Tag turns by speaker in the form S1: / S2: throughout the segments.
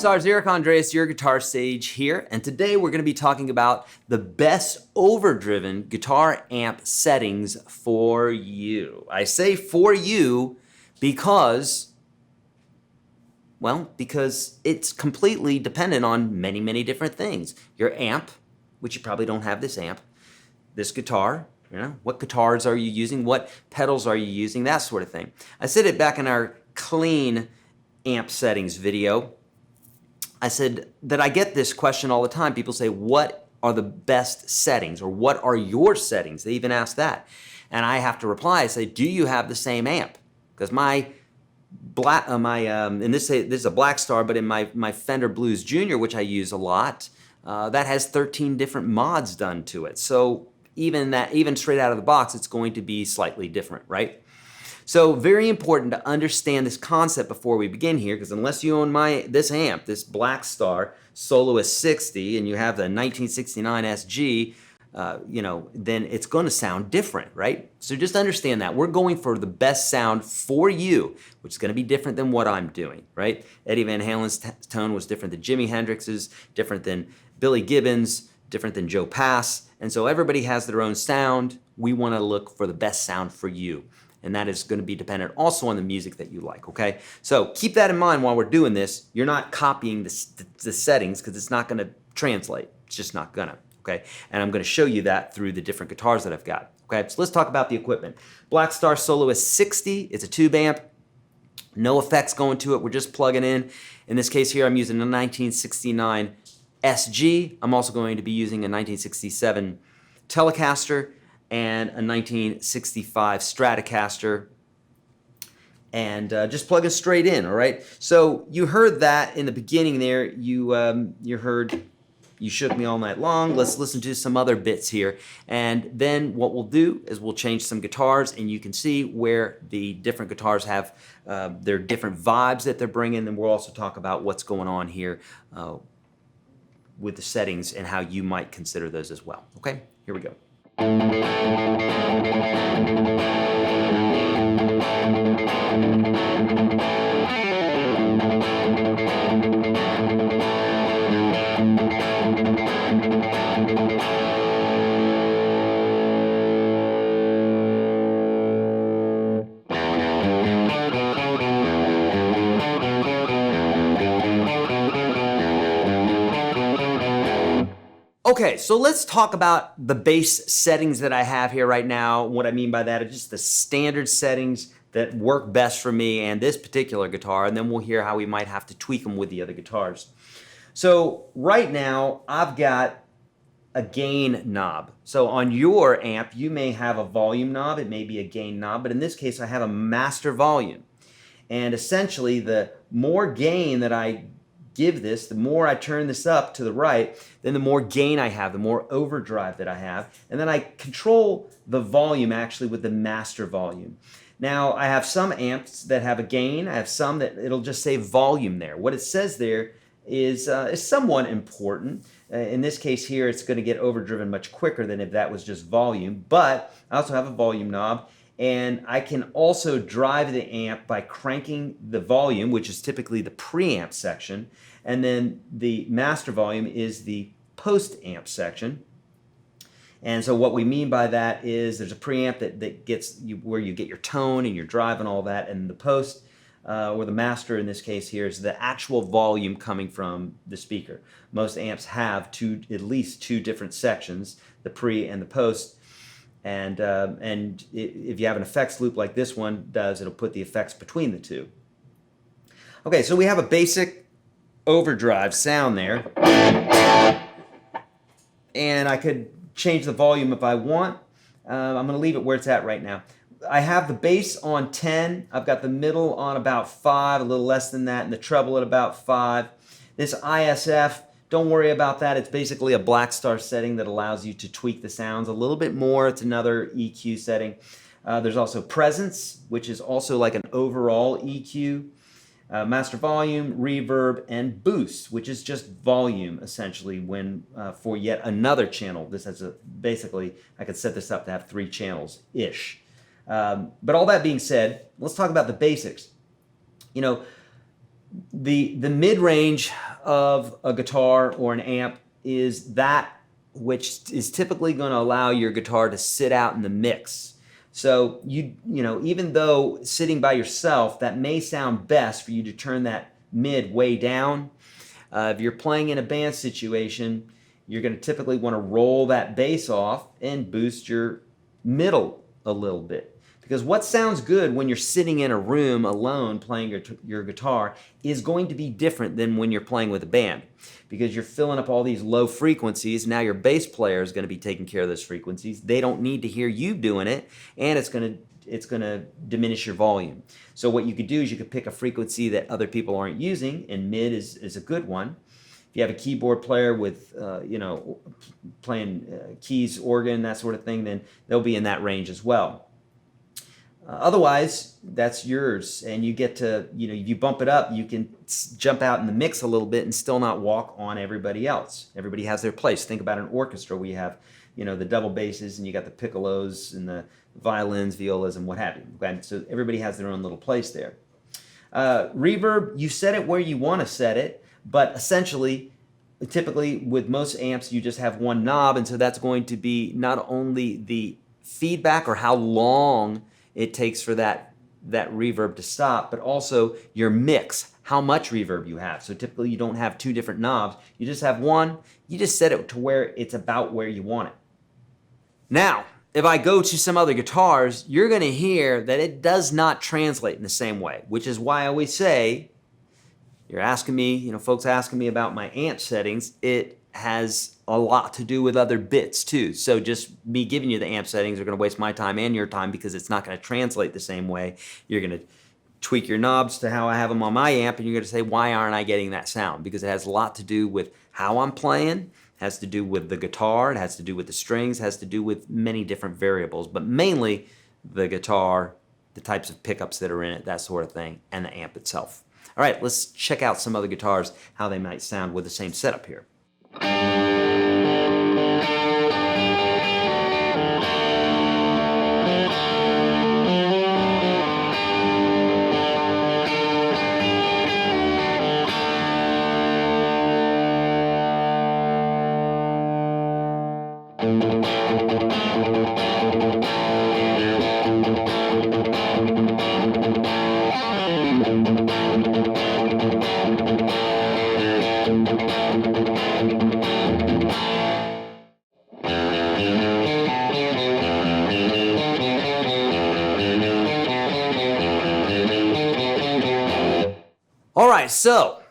S1: Stars, Eric Andreas, your guitar sage here, and today we're going to be talking about the best overdriven guitar amp settings for you. I say for you because, well, because it's completely dependent on many, many different things. Your amp, which you probably don't have this amp, this guitar, what guitars are you using, what pedals are you using, that sort of thing. I said it back in our clean amp settings video. I said that I get this question all the time. People say, what are the best settings, or what are your settings? They even ask that. And I have to reply, I say, do you have the same amp? Because my black, and this is a Black Star, but in my Fender Blues Junior, which I use a lot, that has 13 different mods done to it. So even straight out of the box, it's going to be slightly different, right? So very important to understand this concept before we begin here, because unless you own this amp, this Black Star Soloist 60, and you have the 1969 SG, then it's going to sound different, right? So just understand that. We're going for the best sound for you, which is going to be different than what I'm doing, right? Eddie Van Halen's tone was different than Jimi Hendrix's, different than Billy Gibbons, different than Joe Pass, and so everybody has their own sound. We want to look for the best sound for you. And that is going to be dependent also on the music that you like, okay? So keep that in mind while we're doing this. You're not copying the settings, because it's not going to translate. It's just not going to, okay? And I'm going to show you that through the different guitars that I've got, okay? So let's talk about the equipment. Black Star Soloist 60, it's a tube amp. No effects going to it, we're just plugging in. In this case here, I'm using a 1969 SG. I'm also going to be using a 1967 Telecaster and a 1965 Stratocaster, and just plug it straight in, all right? So you heard that in the beginning there. You heard You Shook Me All Night Long. Let's listen to some other bits here, and then what we'll do is we'll change some guitars, and you can see where the different guitars have their different vibes that they're bringing, and we'll also talk about what's going on here with the settings and how you might consider those as well, okay? Here we go. Okay, so let's talk about the base settings that I have here right now. What I mean by that is just the standard settings that work best for me and this particular guitar, and then we'll hear how we might have to tweak them with the other guitars. So right now, I've got a gain knob. So on your amp, you may have a volume knob, it may be a gain knob, but in this case, I have a master volume. And essentially, the more gain that I give this, the more I turn this up to the right, then the more gain I have, the more overdrive that I have, and then I control the volume actually with the master volume. Now, I have some amps that have a gain, I have some that it'll just say volume there. What it says there is somewhat important. In this case here, it's going to get overdriven much quicker than if that was just volume, but I also have a volume knob, and I can also drive the amp by cranking the volume, which is typically the preamp section, and then the master volume is the post-amp section. And so what we mean by that is there's a preamp that gets you where you get your tone and your drive and all that, and the post, or the master in this case here, is the actual volume coming from the speaker. Most amps have at least two different sections, the pre and the post. And if you have an effects loop like this one does, it'll put the effects between the two. Okay, so we have a basic overdrive sound there. And I could change the volume if I want. I'm going to leave it where it's at right now. I have the bass on 10. I've got the middle on about 5, a little less than that, and the treble at about 5. This ISF, don't worry about that. It's basically a Black Star setting that allows you to tweak the sounds a little bit more. It's another EQ setting. There's also presence, which is also like an overall EQ. Master volume, reverb, and boost, which is just volume essentially when for yet another channel. This has basically, I could set this up to have 3 channels-ish. But all that being said, let's talk about the basics. You know, the mid-range of a guitar or an amp is that which is typically going to allow your guitar to sit out in the mix. So you know, even though sitting by yourself, that may sound best for you to turn that mid way down. If you're playing in a band situation, you're going to typically want to roll that bass off and boost your middle a little bit. Because what sounds good when you're sitting in a room alone playing your guitar is going to be different than when you're playing with a band. Because you're filling up all these low frequencies. Now your bass player is going to be taking care of those frequencies. They don't need to hear you doing it, and it's going to diminish your volume. So what you could do is you could pick a frequency that other people aren't using, and mid is a good one. If you have a keyboard player with, you know, playing keys, organ, that sort of thing, then they'll be in that range as well. Otherwise, that's yours, and you get to, you know, you bump it up, you can jump out in the mix a little bit and still not walk on everybody else. Everybody has their place. Think about an orchestra where you have, you know, the double basses and you got the piccolos and the violins, violas, and what have you. And so everybody has their own little place there. Reverb, you set it where you want to set it, but essentially, typically with most amps, you just have one knob, and so that's going to be not only the feedback or how long it takes for that reverb to stop, but also your mix, how much reverb you have. So typically you don't have two different knobs, you just have one, you just set it to where it's about where you want it. Now, if I go to some other guitars, you're gonna hear that it does not translate in the same way, which is why I always say, you're asking me, you know, folks asking me about my amp settings, it has a lot to do with other bits too. So just me giving you the amp settings are going to waste my time and your time because it's not going to translate the same way. You're going to tweak your knobs to how I have them on my amp, and you're going to say, why aren't I getting that sound? Because it has a lot to do with how I'm playing, it has to do with the guitar, it has to do with the strings, it has to do with many different variables, but mainly the guitar, the types of pickups that are in it, that sort of thing, and the amp itself. All right, let's check out some other guitars, how they might sound with the same setup here. All right, so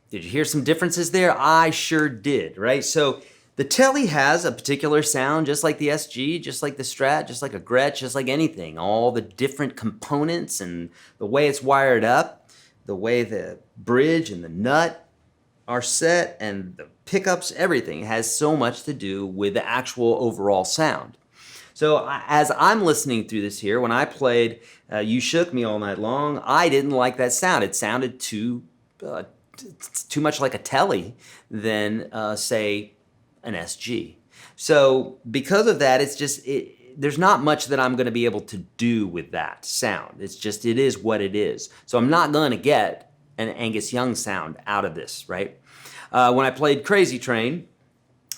S1: did you hear some differences there? I sure did, right? So the Tele has a particular sound, just like the SG, just like the Strat, just like a Gretsch, just like anything. All the different components and the way it's wired up, the way the bridge and the nut are set, and the pickups, everything has so much to do with the actual overall sound. So as I'm listening through this here, when I played You Shook Me All Night Long, I didn't like that sound. It sounded too much like a Tele than, say, an SG. So because of that, it's just, there's not much that I'm going to be able to do with that sound. It's just, it is what it is. So I'm not going to get an Angus Young sound out of this, right? When I played Crazy Train,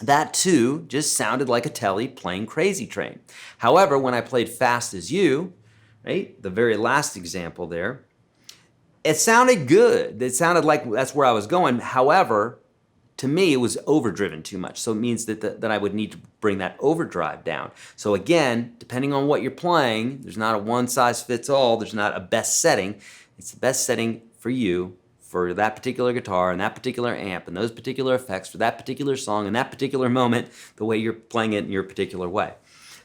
S1: that too just sounded like a Tele playing Crazy Train. However, when I played Fast As You, right, the very last example there, it sounded good. It sounded like that's where I was going. However, to me, it was overdriven too much. So it means that I would need to bring that overdrive down. So again, depending on what you're playing, there's not a one size fits all. There's not a best setting. It's the best setting for you, for that particular guitar and that particular amp and those particular effects for that particular song and that particular moment, the way you're playing it in your particular way.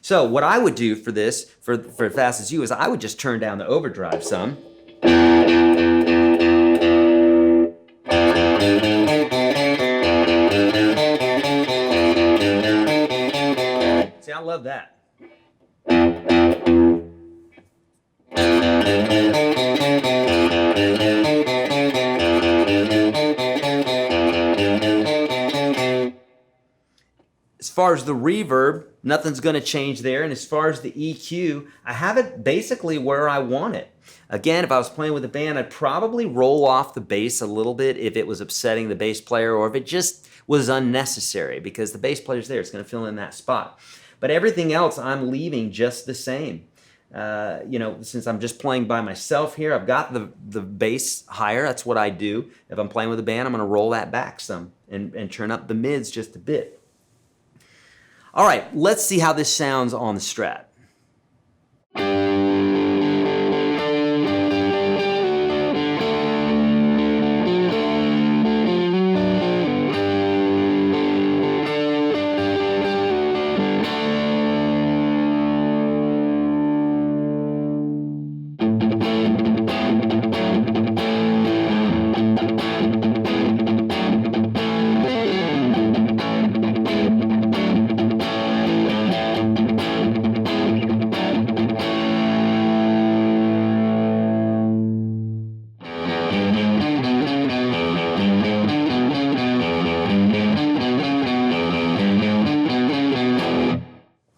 S1: So what I would do for this, for Fast As You, is I would just turn down the overdrive some. See, I love that. As far as the reverb, nothing's going to change there. And as far as the EQ, I have it basically where I want it. Again, if I was playing with a band, I'd probably roll off the bass a little bit if it was upsetting the bass player, or if it just was unnecessary, because the bass player's there. It's going to fill in that spot. But everything else I'm leaving just the same. You know, since I'm just playing by myself here, I've got the bass higher. That's what I do. If I'm playing with a band, I'm going to roll that back some and turn up the mids just a bit. All right, let's see how this sounds on the Strat.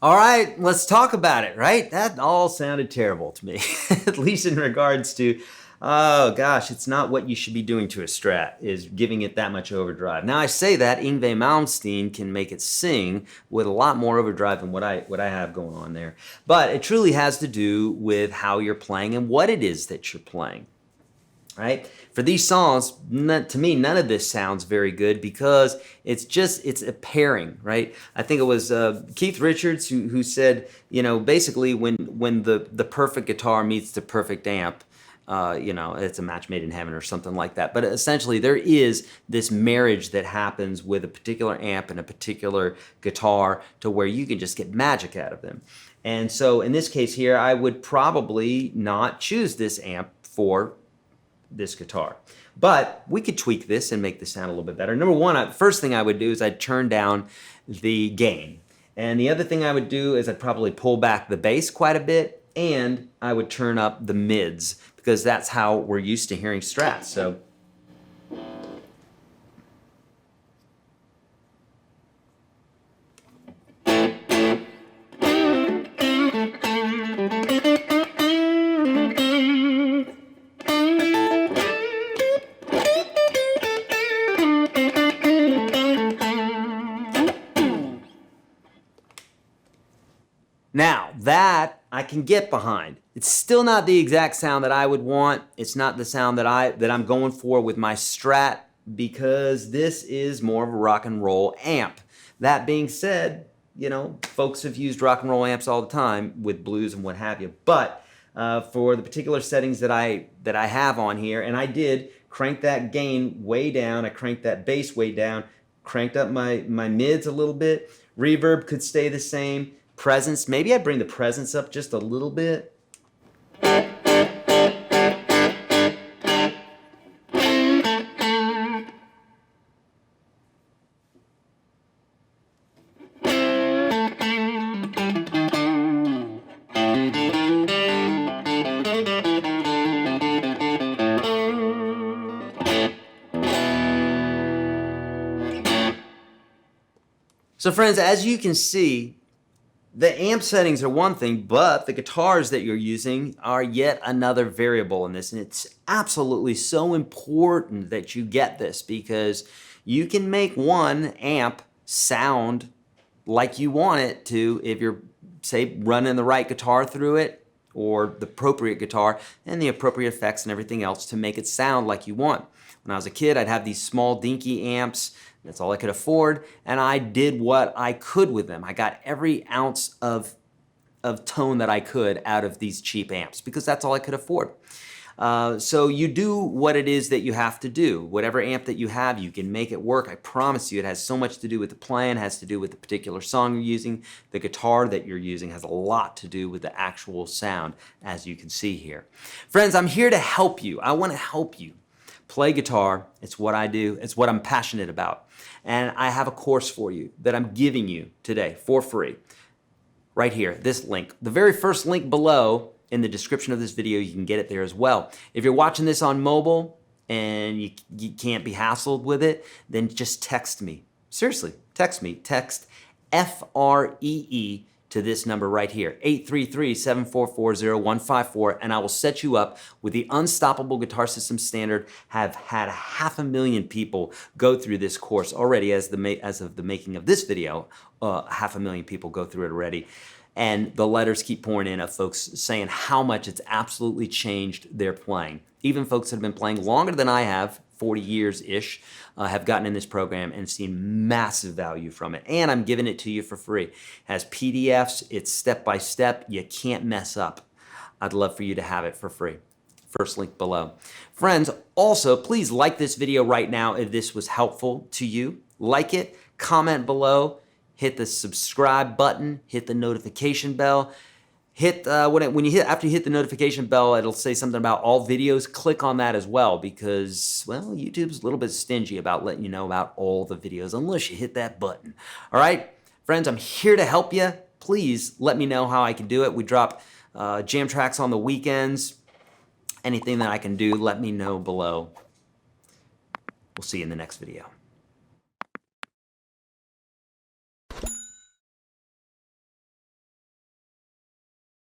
S1: All right, let's talk about it, right? That all sounded terrible to me, at least in regards to, oh gosh, it's not what you should be doing to a Strat, is giving it that much overdrive. Now I say that Yngwie Malmsteen can make it sing with a lot more overdrive than what I have going on there. But it truly has to do with how you're playing and what it is that you're playing. Right? For these songs, to me, none of this sounds very good because it's a pairing, right? I think it was Keith Richards who said, you know, basically when the perfect guitar meets the perfect amp, you know, it's a match made in heaven or something like that. But essentially there is this marriage that happens with a particular amp and a particular guitar to where you can just get magic out of them. And so in this case here, I would probably not choose this amp for this guitar. But we could tweak this and make this sound a little bit better. Number one, first thing I would do is I'd turn down the gain. And the other thing I would do is I'd probably pull back the bass quite a bit, and I would turn up the mids, because that's how we're used to hearing Strats. So now, that I can get behind. It's still not the exact sound that I would want. It's not the sound that I'm going for with my Strat, because this is more of a rock and roll amp. That being said, you know, folks have used rock and roll amps all the time with blues and what have you. But for the particular settings that I have on here, and I did crank that gain way down, I cranked that bass way down, cranked up my mids a little bit. Reverb could stay the same. Presence, maybe I bring the presence up just a little bit. So friends, as you can see, the amp settings are one thing, but the guitars that you're using are yet another variable in this. And it's absolutely so important that you get this, because you can make one amp sound like you want it to if you're, say, running the right guitar through it, or the appropriate guitar and the appropriate effects and everything else to make it sound like you want. When I was a kid, I'd have these small dinky amps. That's all I could afford, and I did what I could with them. I got every ounce of tone that I could out of these cheap amps, because that's all I could afford. So you do what it is that you have to do. Whatever amp that you have, you can make it work. I promise you, it has so much to do with the playing, has to do with the particular song you're using. The guitar that you're using has a lot to do with the actual sound, as you can see here. Friends, I'm here to help you. I want to help you play guitar. It's what I do. It's what I'm passionate about. And I have a course for you that I'm giving you today for free. Right here, this link. The very first link below in the description of this video, you can get it there as well. If you're watching this on mobile and you can't be hassled with it, then just text me. Seriously, text me. Text FREE to this number right here, 833-744-0154, and I will set you up with the Unstoppable Guitar System Standard. Have had 500,000 people go through this course already as of the making of this video. 500,000 people go through it already. And the letters keep pouring in of folks saying how much it's absolutely changed their playing. Even folks that have been playing longer than I have, 40 years-ish, have gotten in this program and seen massive value from it. And I'm giving it to you for free. It has PDFs, it's step-by-step, you can't mess up. I'd love for you to have it for free. First link below. Friends, also, please like this video right now if this was helpful to you. Like it, comment below, hit the subscribe button, hit the notification bell. After you hit the notification bell, it'll say something about all videos. Click on that as well because, well, YouTube's a little bit stingy about letting you know about all the videos unless you hit that button. All right, friends, I'm here to help you. Please let me know how I can do it. We drop jam tracks on the weekends. Anything that I can do, let me know below. We'll see you in the next video.